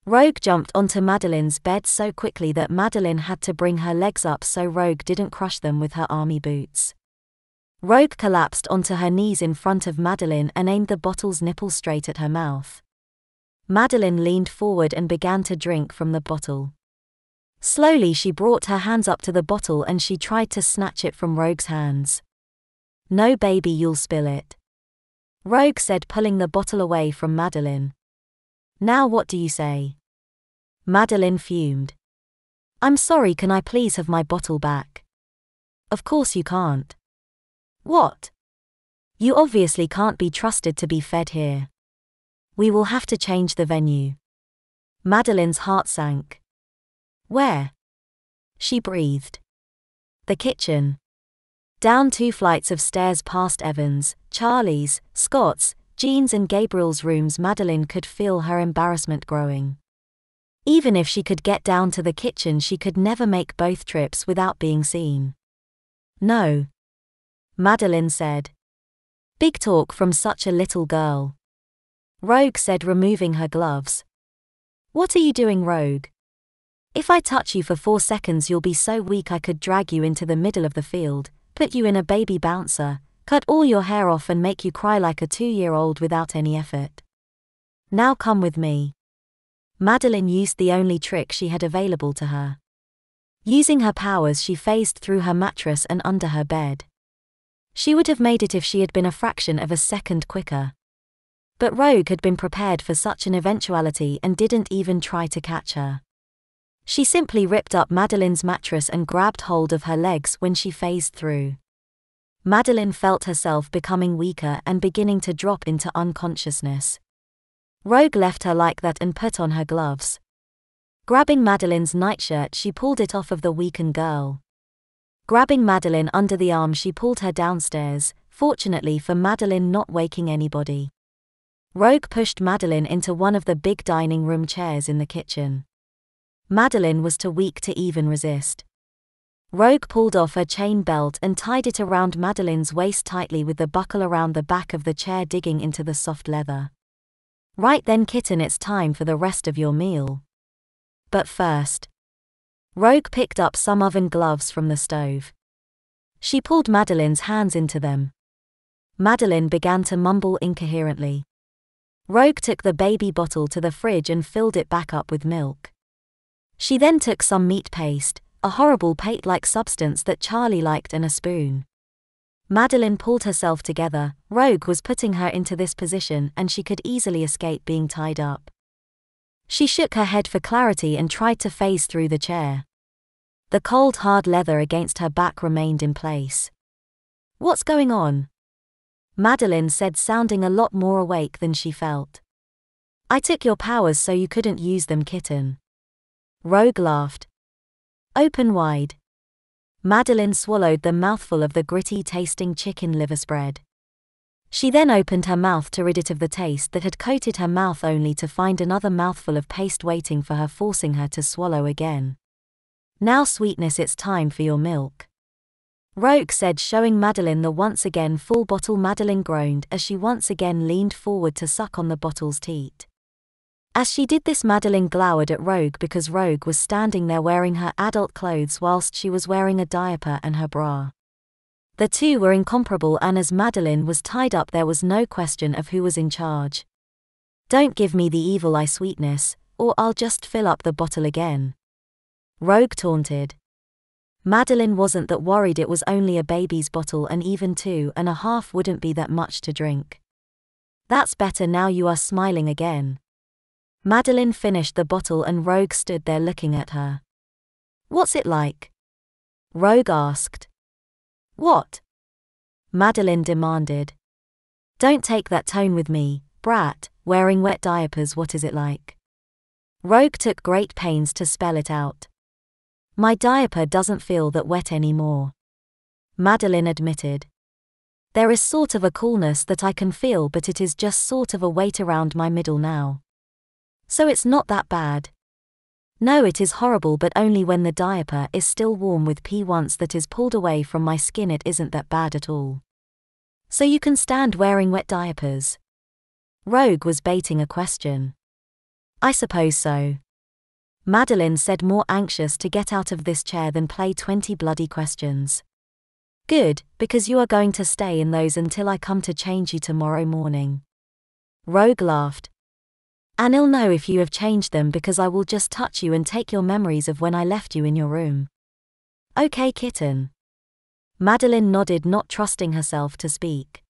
Rogue jumped onto Madeline's bed so quickly that Madeline had to bring her legs up so Rogue didn't crush them with her army boots. Rogue collapsed onto her knees in front of Madeline and aimed the bottle's nipple straight at her mouth. Madeline leaned forward and began to drink from the bottle. Slowly she brought her hands up to the bottle and she tried to snatch it from Rogue's hands. "No baby, you'll spill it," Rogue said, pulling the bottle away from Madeline. "Now what do you say?" Madeline fumed. "I'm sorry, can I please have my bottle back?" "Of course you can't." "What? You obviously can't be trusted to be fed here. We will have to change the venue." Madeline's heart sank. "Where?" she breathed. "The kitchen." Down 2 flights of stairs past Evans, Charlie's, Scott's, Jean's and Gabriel's rooms, Madeline could feel her embarrassment growing. Even if she could get down to the kitchen, she could never make both trips without being seen. "No," Madeline said. "Big talk from such a little girl," Rogue said, removing her gloves. "What are you doing, Rogue? If I touch you for 4 seconds you'll be so weak I could drag you into the middle of the field, put you in a baby bouncer, cut all your hair off and make you cry like a 2-year-old without any effort. Now come with me." Madeline used the only trick she had available to her. Using her powers, she phased through her mattress and under her bed. She would have made it if she had been a fraction of a second quicker. But Rogue had been prepared for such an eventuality and didn't even try to catch her. She simply ripped up Madeline's mattress and grabbed hold of her legs when she phased through. Madeline felt herself becoming weaker and beginning to drop into unconsciousness. Rogue left her like that and put on her gloves. Grabbing Madeline's nightshirt, she pulled it off of the weakened girl. Grabbing Madeline under the arm, she pulled her downstairs, fortunately for Madeline not waking anybody. Rogue pushed Madeline into one of the big dining room chairs in the kitchen. Madeline was too weak to even resist. Rogue pulled off her chain belt and tied it around Madeline's waist tightly with the buckle around the back of the chair digging into the soft leather. "Right then, kitten, it's time for the rest of your meal. But first." Rogue picked up some oven gloves from the stove. She pulled Madeline's hands into them. Madeline began to mumble incoherently. Rogue took the baby bottle to the fridge and filled it back up with milk. She then took some meat paste, a horrible paste-like substance that Charlie liked, and a spoon. Madeline pulled herself together. Rogue was putting her into this position and she could easily escape being tied up. She shook her head for clarity and tried to phase through the chair. The cold, hard leather against her back remained in place. "What's going on?" Madeline said, sounding a lot more awake than she felt. "I took your powers so you couldn't use them, kitten." Rogue laughed. "Open wide." Madeline swallowed the mouthful of the gritty-tasting chicken liver spread. She then opened her mouth to rid it of the taste that had coated her mouth, only to find another mouthful of paste waiting for her, forcing her to swallow again. "Now, sweetness, it's time for your milk," Rogue said, showing Madeline the once again full bottle. Madeline groaned as she once again leaned forward to suck on the bottle's teat. As she did this, Madeline glowered at Rogue because Rogue was standing there wearing her adult clothes whilst she was wearing a diaper and her bra. The two were incomparable, and as Madeline was tied up there was no question of who was in charge. "Don't give me the evil eye, sweetness, or I'll just fill up the bottle again," Rogue taunted. Madeline wasn't that worried. It was only a baby's bottle and even 2.5 wouldn't be that much to drink. "That's better, now you are smiling again." Madeline finished the bottle and Rogue stood there looking at her. "What's it like?" Rogue asked. "What?" Madeline demanded. "Don't take that tone with me, brat, wearing wet diapers. What is it like?" Rogue took great pains to spell it out. "My diaper doesn't feel that wet anymore," Madeline admitted. "There is sort of a coolness that I can feel, but it is just sort of a weight around my middle now. So it's not that bad." "No, it is horrible, but only when the diaper is still warm with pee. Once that is pulled away from my skin, it isn't that bad at all." "So you can stand wearing wet diapers?" Rogue was baiting a question. I suppose so. Madeline said, more anxious to get out of this chair than play 20 bloody questions. Good, because you are going to stay in those until I come to change you tomorrow morning. Rogue laughed. And I'll know if you have changed them because I will just touch you and take your memories of when I left you in your room. Okay, kitten. Madeline nodded, not trusting herself to speak.